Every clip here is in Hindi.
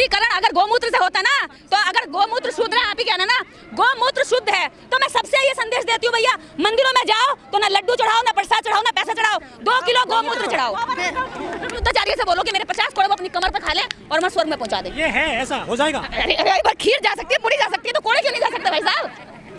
शुद्धिकरण अगर गौमूत्र से होता ना, तो अगर गौमूत्र शुद्ध है, आप ही कहना ना गौमूत्र शुद्ध है, तो मैं सबसे ये संदेश देती हूँ भैया, मंदिरों में जाओ तो ना लड्डू चढ़ाओ, ना प्रसाद चढ़ाओ, ना पैसा चढ़ाओ, 2 किलो गौमूत्र चढ़ाओ। शुद्धाचार्य से बोलो कि मेरे 50 कोड़े वो अपनी कमर पर खा ले और मैं स्वर्ग में पहुंचा दे। ये है, ऐसा हो जाएगा। एक बार खीर जा सकती है, पूरी जा सकती है, तो कोड़े क्यों नहीं जा सकते भाई साहब?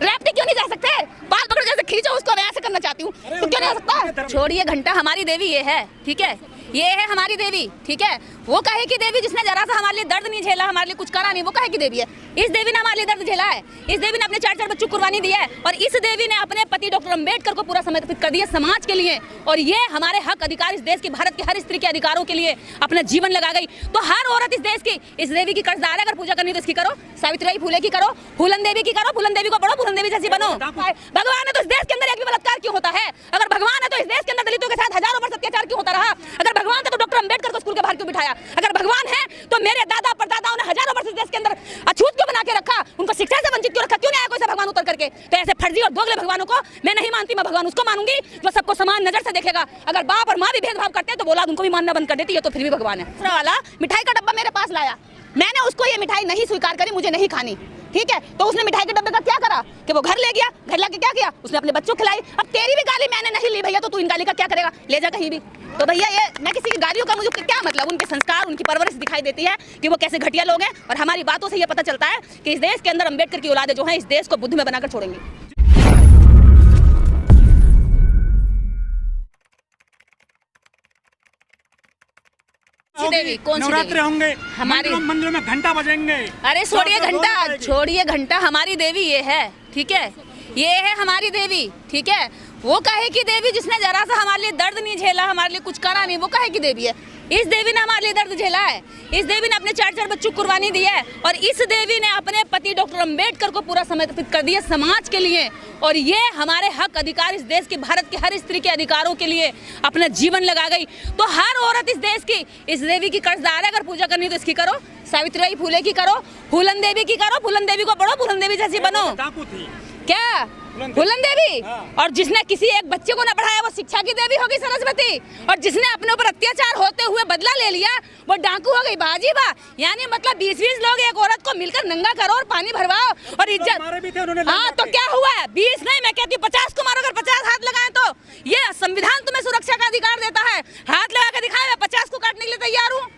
रैप्टी क्यों नहीं जा सकते? बाल पकड़ जैसे खींचो उसको, मैं ऐसे करना चाहती हूँ, तो क्यों नहीं जा सकता? छोड़िए घंटा, हमारी देवी ये है, ठीक है, ये है हमारी देवी, ठीक है। वो कहे की देवी जिसने जरा सा हमारे लिए दर्द नहीं झेला, हमारे लिए कुछ करा नहीं, वो कहे की देवी है। इस देवी ने हमारे लिए दर्द झेला है, इस देवी ने अपने 4 बच्चों को कुर्बानी दी है, और इस देवी ने अपने पति डॉक्टर अंबेडकर को पूरा समर्पित कर दिया समाज के लिए, और ये हमारे हक अधिकार इस देश की, भारत की हर स्त्री के अधिकारों के लिए अपना जीवन लगा गई। तो हर औरत इस देश की इस देवी की कर्जदार है। अगर पूजा करनी तो इसकी करो, सावित्रीबाई फुले की करो, फूलन देवी की करो, फूलन देवी को पढ़ो, फूलन देवी जैसी बनो। भगवान है तो इस देश के अंदर एक भी बलात्कार क्यों होता है? अगर भगवान है तो इस देश के अंदर दलितों के साथ हजारों वर्ष अत्याचार क्यों होता रहा? अगर भगवान था तो डॉक्टर अंबेडकर को स्कूल के बाहर क्यों बिठाया? अगर भगवान है तो मेरे दादा परदादाओं ने हजारों वर्ष इस देश के अंदर अछूत क्यों बना के रखा? उनको शिक्षा से वंचित क्यों रखा? क्यों नहीं आया कोई सा भगवान उतर करके? तो ऐसे फर्जी और दोगले भगवानों को मैं नहीं मानती। मैं भगवान उसको मानूंगी जो सबको समान नजर से देखेगा। अगर बाप और माँ भी भेदभाव करते हैं तो औलाद उनको भी मानना बंद कर देती है, तो फिर भी भगवान है। दूसरा वाला मिठाई का डब्बा मेरे पास लाया, मैंने उसको ये मिठाई नहीं स्वीकार करी, मुझे नहीं खानी, ठीक है। तो उसने मिठाई के डब्बे का क्या करा कि वो घर ले गया, घर लाके क्या किया, उसने अपने बच्चों को खिलाई। अब तेरी भी गाली मैंने नहीं ली भैया, तो तू इन गाली का क्या करेगा? ले जा कहीं भी। तो भैया ये मैं किसी की गालियों का मुझे क्या मतलब? उनके संस्कार, उनकी परवरिश दिखाई देती है कि वो कैसे घटिया लोग हैं, और हमारी बातों से ये पता चलता है कि इस देश के अंदर अंबेडकर की औलादें जो हैं इस देश को बुद्ध में बनाकर छोड़ेंगी। देवी कौन सी नवरात्रे होंगे, हमारी मंदिरों में घंटा बजेंगे। अरे छोड़िए घंटा, छोड़िए घंटा, हमारी देवी ये है, ठीक है, ये है हमारी देवी, ठीक है। वो कहे की देवी जिसने जरा सा हमारे लिए दर्द नहीं झेला, हमारे लिए कुछ करा नहीं, वो कहे की देवी है। इस देवी ने हमारे लिए दर्द झेला है, इस देवी ने अपने 4 बच्चों को कुर्बानी दी है, और इस देवी ने अपने पति डॉक्टर अंबेडकर को पूरा समर्पित कर दिया समाज के लिए, और ये हमारे हक अधिकार इस देश की, भारत की हर स्त्री के अधिकारों के लिए अपना जीवन लगा गई। तो हर औरत इस देश की इस देवी की कर्जदार है। अगर पूजा करनी तो इसकी करो, सावित्रीबाई फुले की करो, फूलन देवी की करो, फूलन देवी को पढ़ो, फूलन देवी जैसी बनो। क्या फूलन देवी? और जिसने किसी एक बच्चे को न पढ़ाया वो शिक्षा की देवी होगी सरस्वती, और जिसने अपने ऊपर अत्याचार होते हुए बदला ले लिया वो डाकू हो गई बाजी बा। यानी मतलब 20-20 लोग एक औरत को मिलकर नंगा करो और पानी भरवाओ और इज्जत। हाँ तो क्या हुआ है? 20 नहीं, मैं कहती हूँ 50 को मारो। अगर 50 हाथ लगाए तो ये संविधान तुम्हें सुरक्षा का अधिकार देता है। हाथ लगा कर दिखाए, मैं 50 को काटने के लिए तैयार हूँ।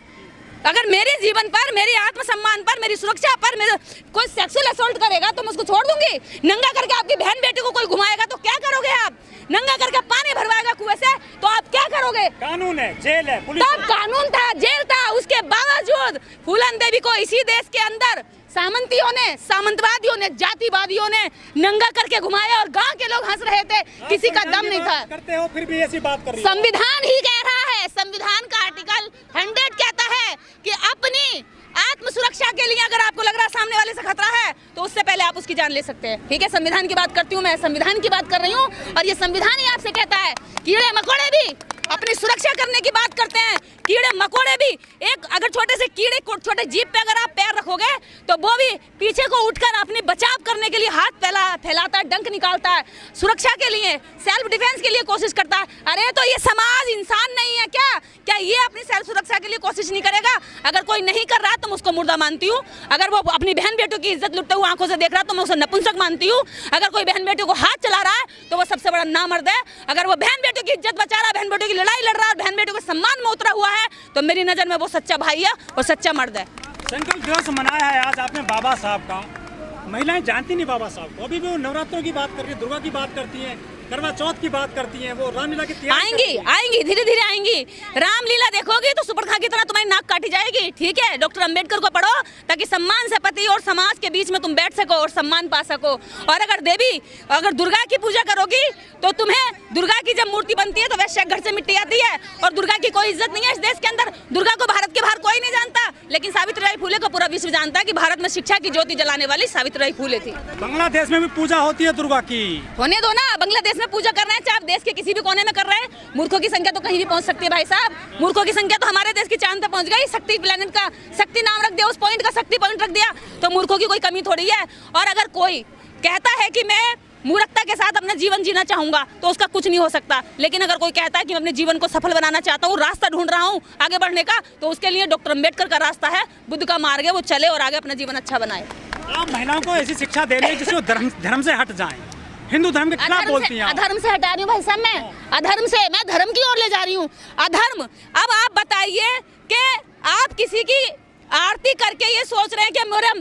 अगर मेरे जीवन पर, मेरे आत्मसम्मान पर, मेरी सुरक्षा पर मेरे कोई सेक्सुअल असॉल्ट करेगा तो मैं उसको छोड़ दूंगी। नंगा करके आपकी बहन बेटी को कोई घुमाएगा तो क्या करोगे आप? नंगा करके पानी भरवाएगा कुएं से तो आप क्या करोगे? कानून है, जेल है, पुलिस तब कानून था, जेल था, उसके बावजूद फूलन देवी को इसी देश के अंदर सामंतियों ने, सामंतवादियों ने, जातिवादियों ने नंगा करके घुमाया, और गांव के लोग हंस रहे थे, किसी का दम नहीं था। करते हो फिर भी ऐसी बात कर रही हो। संविधान ही कह रहा है, संविधान का आर्टिकल 100 कहता है कि अपनी आत्म सुरक्षा के लिए अगर आपको लग रहा है सामने वाले से खतरा है तो उससे पहले आप उसकी जान ले सकते हैं, ठीक है। संविधान की बात करती हूँ मैं, संविधान की बात कर रही हूँ, और ये संविधान ही आपसे कहता है कीड़े मकोड़े भी अपनी सुरक्षा करने की बात करते हैं। कीड़े मकोड़े भी, एक अगर छोटे से कीड़े को छोटे जीभ पे अगर आप पैर रखोगे तो वो भी पीछे को उठकर अपनी बचाव करने के लिए हाथ फैलाता है, डंक निकालता है, सुरक्षा के लिए, सेल्फ डिफेंस के लिए कोशिश करता है। अरे तो ये समाज इंसान नहीं है क्या? क्या ये अपनी सेल्फ सुरक्षा के लिए कोशिश नहीं करेगा? अगर कोई नहीं कर रहा तो मैं उसको मुर्दा मानती हूँ। अगर वो अपनी बहन बेटों की इज्जत लुटते हुए आंखों से देख रहा तो मैं उसे नपुंसक मानती हूँ। अगर कोई बहन बेटियों को हाथ चला रहा है तो वो सबसे बड़ा नामर्द है। अगर वो बहन बेटों की इज्जत बचा रहा है, बहन बेटों की लड़ाई लड़ रहा है और बहन बेटों के सम्मान में उतरा हुआ है तो मेरी नजर में वो सच्चा भाई है और सच्चा मर्द है। संकल्प दिवस मनाया है आज आपने बाबा साहब का। महिलाएं जानती नहीं बाबा साहब को, अभी भी वो नवरात्रों की बात कर रही है, दुर्गा की बात करती है, करवा चौथ की बात करती हैं, वो रामलीला की आएंगी धीरे धीरे आएंगी। रामलीला देखोगी तो सुपर्णखा की तरह तुम्हारी नाक काटी जाएगी, ठीक है। डॉक्टर अंबेडकर को पढ़ो ताकि सम्मान से पति और समाज के बीच में तुम बैठ सको और सम्मान पा सको। और अगर दुर्गा की पूजा करोगी तो तुम्हें दुर्गा की जब मूर्ति बनती है तो वैसे घर से मिट्टी आती है और दुर्गा की कोई इज्जत नहीं है इस देश के अंदर। दुर्गा को भारत के बाहर कोई नहीं जानता, लेकिन सावित्रीबाई फुले को पूरा विश्व जानता है कि भारत में शिक्षा की ज्योति जलाने वाली सावित्रीबाई फुले थी। बांग्लादेश में भी पूजा होती है दुर्गा की, होने दो ना। बांग्लादेश में पूजा करना है, चाहे आप देश के किसी भी कोने में कर रहे हैं। मूर्खों की संख्या तो कहीं भी पहुंच सकती है भाई साहब। मूर्खों की संख्या तो हमारे देश की चांद तक पहुंच गई। शक्ति प्लेनेट का शक्ति नाम रख दिया, उस पॉइंट का शक्ति पॉइंट रख दिया, तो मूर्खों की कोई कमी थोड़ी है। और अगर कोई कहता है कि मैं मूर्खता के साथ अपना जीवन जीना चाहूंगा तो उसका कुछ नहीं हो सकता। लेकिन अगर कोई कहता है कि मैं अपने जीवन को सफल बनाना चाहता हूँ, रास्ता ढूंढ रहा हूँ आगे बढ़ने का, तो उसके लिए डॉक्टर अम्बेडकर का रास्ता है, बुद्ध का मार्ग है, वो चले और आगे अपना जीवन अच्छा बनाए। आप महिलाओं को ऐसी शिक्षा दे रही है जिसको धर्म से हट जाएं, हिंदू धर्म के खिलाफ बोलती हैं। अधर्म से हटा रही हूँ भाई साहब, मैं अधर्म से, मैं धर्म की ओर ले जा रही हूँ। अधर्म, अब आप बताइए कि आप किसी की आरती करके ये सोच रहे हैं कि मेरा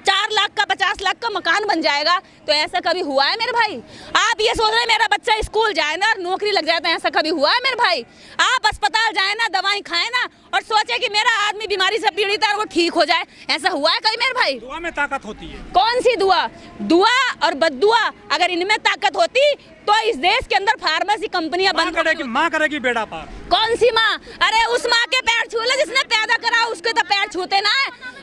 4 लाख का 50 लाख का मकान बन जाएगा, तो ऐसा कभी हुआ है मेरे भाई? आप ये सोच रहे हैं मेरा बच्चा स्कूल जाए ना और नौकरी लग जाए, तो ऐसा कभी हुआ है मेरे भाई? आप अस्पताल जाए ना, दवाई खाए ना और सोचे कि मेरा आदमी बीमारी से पीड़ित है और वो ठीक हो जाए, ऐसा हुआ है कभी मेरे भाई? दुआ में ताकत होती है। कौन सी दुआ? दुआ और बद्दुआ, अगर इनमें ताकत होती तो इस देश के अंदर फार्मेसी कंपनियां बंद माँ करेगी बेड़ा पार। कौन सी माँ? अरे उस माँ के पैर छू ले जिसने पैदा करा, उसके तो पैर छूते ना।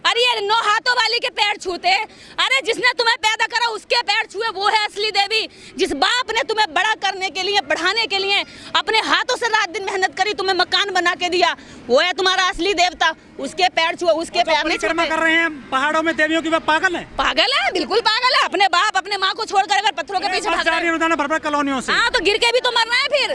अरे ये 9 हाथों वाली के पैर छूते। अरे जिसने तुम्हें पैदा करा उसके पैर छुए, वो है असली देवी। जिस बाप ने तुम्हें बड़ा करने के लिए, बढ़ाने के लिए अपने हाथों से रात दिन मेहनत करी, तुम्हें मकान बना के दिया, वो है तुम्हारा असली देवता। उसके पैर छुए, उसके पैर नहीं छूते। कर रहे हैं पहाड़ों में देवियों की, पागल है? पागल है, बिल्कुल पागल है। अपने बाप अपने माँ को छोड़कर अगर पत्थरों के पीछे भाग रहे हैं, कॉलोनियों से, हाँ, तो गिर के भी तो मरना है फिर।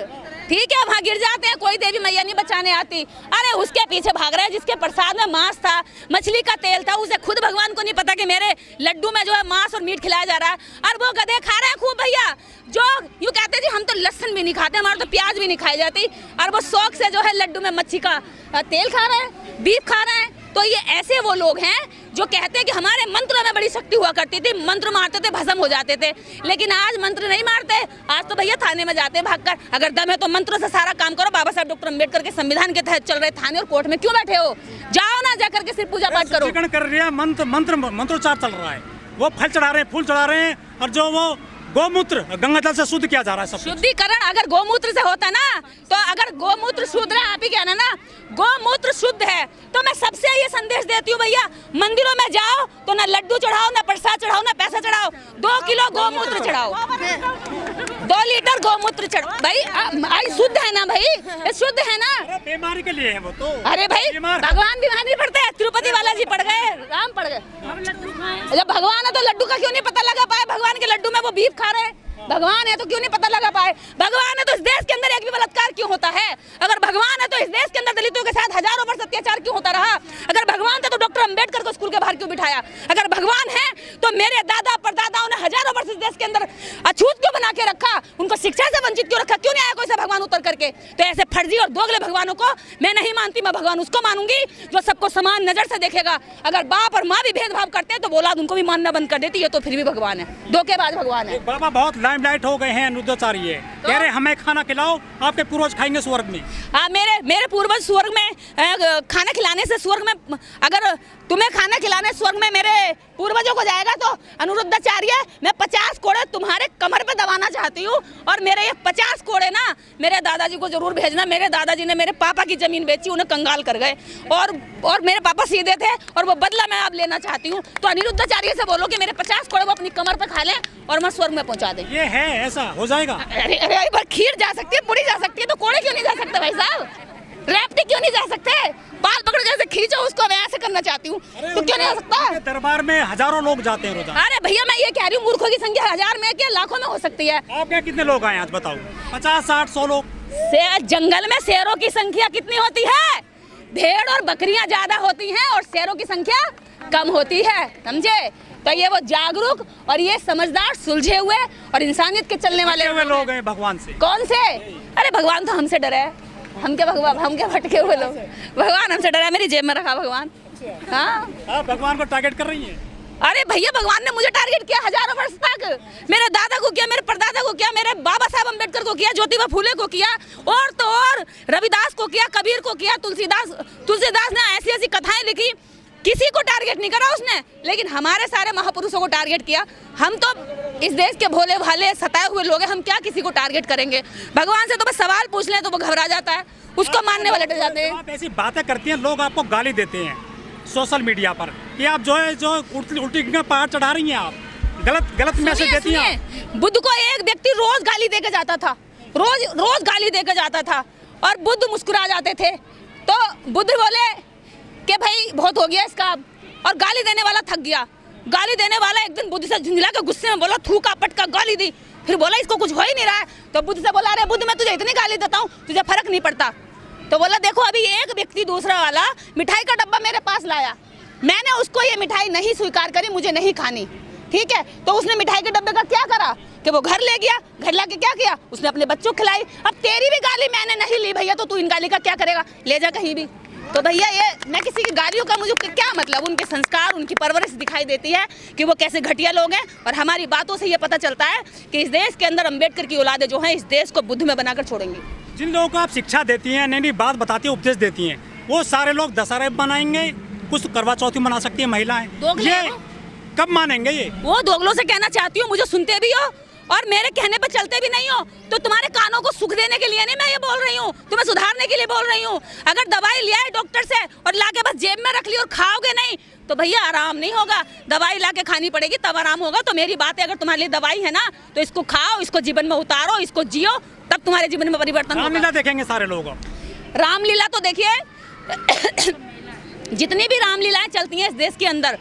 ठीक है, वहाँ गिर जाते हैं, कोई देवी मैया नहीं बचाने आती। अरे उसके पीछे भाग रहा है जिसके प्रसाद में मांस था, मछली का तेल था, उसे खुद भगवान को नहीं पता कि मेरे लड्डू में जो है मांस और मीट खिलाया जा रहा है। और वो गधे खा रहे हैं खूब भैया, जो यूँ कहते जी हम तो लहसुन भी नहीं खाते, हमारे तो प्याज भी नहीं खाई जाती, और वो शौक से जो है लड्डू में मच्छी का तेल खा रहे हैं, बीफ खा रहे हैं। तो ये ऐसे वो लोग हैं जो कहते हैं कि हमारे मंत्रों में बड़ी शक्ति हुआ करती थी, मंत्र मारते थे भस्म हो जाते थे। लेकिन आज मंत्र नहीं मारते, आज तो भैया थाने में जाते हैं भागकर। अगर दम है तो मंत्रों से सारा काम करो। बाबा साहब डॉक्टर अम्बेडकर के संविधान के तहत चल रहे थाने और कोर्ट में क्यों बैठे हो? जाओ ना, जाकर के सिर्फ पूजा पाठ करो। कर रही है, मंत्रोच्चार चल रहा है, वो फल चढ़ा रहे हैं, फूल चढ़ा रहे हैं, और जो वो गोमूत्र गंगा जल से शुद्ध किया जा रहा है। सब शुद्धिकरण अगर गोमूत्र से होता ना, तो अगर गोमूत्र शुद्ध है, आप ही कहना ना गोमूत्र शुद्ध है, तो मैं सबसे ये संदेश देती हूँ भैया, मंदिरों में जाओ तो ना लड्डू चढ़ाओ, ना प्रसाद चढ़ाओ, ना पैसा चढ़ाओ, 2 किलो गोमूत्र चढ़ाओ, 2 लीटर गोमूत्र चढ़ाओ। भाई शुद्ध है ना भाई, ये शुद्ध है ना। बीमारी के लिए है वो तो। अरे भाई भगवान बीमार नहीं पड़ते, तिरुपति बालाजी पड़ गए, राम पड़ गए। जब भगवान है तो लड्डू का क्यों नहीं पता लगा पाए? भगवान के लड्डू में वो बीफ खा रहे हैं। भगवान है तो क्यों नहीं पता लगा पाए? भगवान है तो इस देश के अंदर एक भी बलात्कार क्यों होता है? अगर भगवान है तो इस देश के अंदर दलितों के साथ हजारों वर्ष अत्याचार क्यों होता रहा? अगर भगवान था तो डॉक्टर अम्बेडकर को स्कूल के बाहर क्यों बिठाया? अगर भगवान है तो मेरे दादा परदादाओं ने हजारों वर्ष इस देश के अंदर अछूत क्यों बना के रखा? उनको शिक्षा से वंचित क्यों रखा? क्यों नहीं आया कोई सा भगवान उतर करके? तो ऐसे फर्जी और दोगले भगवानों को मैं नहीं मानती। मैं भगवान उसको मानूंगी जो सबको समान नजर से देखेगा। अगर बाप और माँ भी भेदभाव करते हैं तो औलाद उनको भी मानना बंद कर देती है, तो फिर भी भगवान है, धोखेबाज भगवान है। बाबा बहुत लाइमलाइट हो गए हैं, अनुद्धाचार्य कह रहे हमें खाना खिलाओ, आपके पूर्वज खाएंगे स्वर्ग में। हाँ, मेरे पूर्वज स्वर्ग में खाना खिलाने से, स्वर्ग में अगर तुम्हें खाना खिलाने स्वर्ग में मेरे पूर्वजों को जाएगा, तो अनुरुद्धाचार्य मैं 50 कोड़े तुम्हारे कमर पे दबाना चाहती हूँ, और मेरे ये 50 कोड़े ना मेरे दादाजी को जरूर भेजना। मेरे दादाजी ने मेरे पापा की जमीन बेची, उन्हें कंगाल कर गए, और मेरे पापा सीधे थे, और वो बदला मैं अब लेना चाहती हूँ। तो अनिरुद्धाचार्य से बोलो कि मेरे 50 कोड़े वो अपनी कमर पे खा लें और मैं स्वर्ग में पहुँचा दें। ये है, ऐसा हो जाएगा। अरे एक बार खीर जा सकती है, पूरी जा सकती है, तो कोड़े क्यों नहीं जा सकते भाई साहब? रैप्टी क्यों नहीं जा सकते? बाल पकड़ जैसे खींचो उसको, मैं ऐसे करना चाहती हूँ, तो क्यों नहीं हो सकता? दरबार में हजारों लोग जाते हैं रोजाना। अरे भैया मैं ये कह रही हूँ, मूर्खों की संख्या 1000 में क्या लाखों में हो सकती है। आपके यहाँ कितने लोग आए आज बताओ? 50, 60, 100 लोग। जंगल में शेरों की संख्या कितनी होती है? भेड़ और बकरियां ज्यादा होती हैं और शेरों की संख्या कम होती है, समझे? तो ये वो जागरूक और ये समझदार, सुलझे हुए और इंसानियत के चलने वाले लोग हैं भगवान से। कौन से? अरे भगवान तो हमसे डरे है, हम क्या भगवान, हम क्या भटके हुए लोग? भगवान हमसे डरा, मेरी जेब में रखा भगवान। हाँ, आप भगवान को टारगेट कर रही हैं? अरे भैया भगवान ने मुझे टारगेट किया हजारों वर्ष तक, मेरे दादा को किया, मेरे परदादा को किया, मेरे बाबा साहब अम्बेडकर को किया, ज्योतिबा फूले को किया, और तो और रविदास को किया, कबीर को किया, तुलसीदास ने ऐसी ऐसी कथाएं लिखी। किसी को टारगेट नहीं करा उसने, लेकिन हमारे सारे महापुरुषों को टारगेट किया। हम तो इस देश के भोले भाले सताए हुए लोग हैं, हम क्या किसी को टारगेट करेंगे? भगवान से तो बस सवाल पूछ लें तो वो घबरा जाता है, उसको मानने वाले डर जाते हैं। आप ऐसी बातें करती हैं, लोग आपको गाली देते हैं सोशल मीडिया पर कि आप जो है जो उल्टी पहाड़ चढ़ा रही हैं, आप गलत मैसेज देती हैं। बुद्ध को एक व्यक्ति रोज गाली देके जाता था, रोज गाली देके जाता था, और बुद्ध मुस्कुरा जाते थे। तो बुद्ध बोले कि भाई बहुत हो गया इसका, और गाली देने वाला थक गया। गाली देने वाला एक दिन बुद्ध से झुंझला के गुस्से में बोला, थूका पटका गाली दी। फिर बोला इसको कुछ हो ही नहीं रहा है, तो बुद्ध से बोला अरे बुद्ध मैं तुझे इतनी गाली देता हूँ तुझे फर्क नहीं पड़ता। तो बोला देखो अभी एक व्यक्ति दूसरा वाला मिठाई का डब्बा मेरे पास लाया, मैंने उसको ये मिठाई नहीं स्वीकार करी, मुझे नहीं खानी, ठीक है, तो उसने मिठाई के डब्बे का क्या करा कि वो घर ले गया, घर लाके क्या किया उसने अपने बच्चों को खिलाई। अब तेरी भी गाली मैंने नहीं ली भैया, तो तू इन गाली का क्या करेगा, ले जा कहीं भी। तो भैया ये मैं किसी की गालियों का मुझे क्या मतलब, उनके संस्कार उनकी परवरिश दिखाई देती है कि वो कैसे घटिया लोग हैं। और हमारी बातों से ये पता चलता है कि इस देश के अंदर अम्बेडकर की औलादें जो हैं इस देश को बुद्ध में बनाकर छोड़ेंगी। जिन लोगों को आप शिक्षा देती हैं, नई नई बात बताती हैं, उपदेश देती हैं, वो सारे लोग दशहरा बनाएंगे, कुछ करवा चौथी मना सकती है महिलाएं, ये कब मानेंगे? ये वो दोगलों से कहना चाहती हूँ, मुझे सुनते भी हो और मेरे कहने पर चलते भी नहीं हो, तो तुम्हारे कानों को सुख देने के लिए नहीं मैं ये बोल रही हूँ, तुम्हें सुधारने के लिए बोल रही हूँ। अगर दवाई लिया है डॉक्टर से और लाके बस जेब में रख ली और खाओगे नहीं तो भैया आराम नहीं होगा, दवाई लाके खानी पड़ेगी तब आराम होगा। तो मेरी बात है अगर तुम्हारे लिए दवाई है ना तो इसको खाओ, इसको जीवन में उतारो, इसको जियो, तब तुम्हारे जीवन में परिवर्तन। रामलीला देखेंगे सारे लोग। रामलीला तो देखिए जितनी भी रामलीलाएं चलती हैं इस देश के अंदर,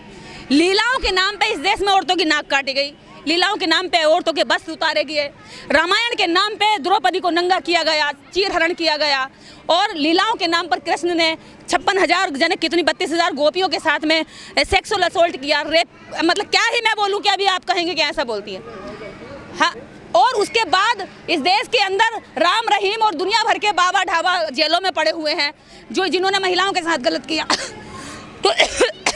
लीलाओं के नाम पे इस देश में औरतों की नाक काटी गई, लीलाओं के नाम पे औरतों के बस उतारे गए, रामायण के नाम पे द्रौपदी को नंगा किया गया, चीरहरण किया गया, और लीलाओं के नाम पर कृष्ण ने 56,000 जने कितनी 32,000 गोपियों के साथ में सेक्सुअल असोल्ट किया, रेप, मतलब क्या ही मैं बोलूँ कि अभी आप कहेंगे कि ऐसा बोलती है। हाँ, और उसके बाद इस देश के अंदर राम रहीम और दुनिया भर के बाबा ढाबा जेलों में पड़े हुए हैं जो जिन्होंने महिलाओं के साथ गलत किया। तो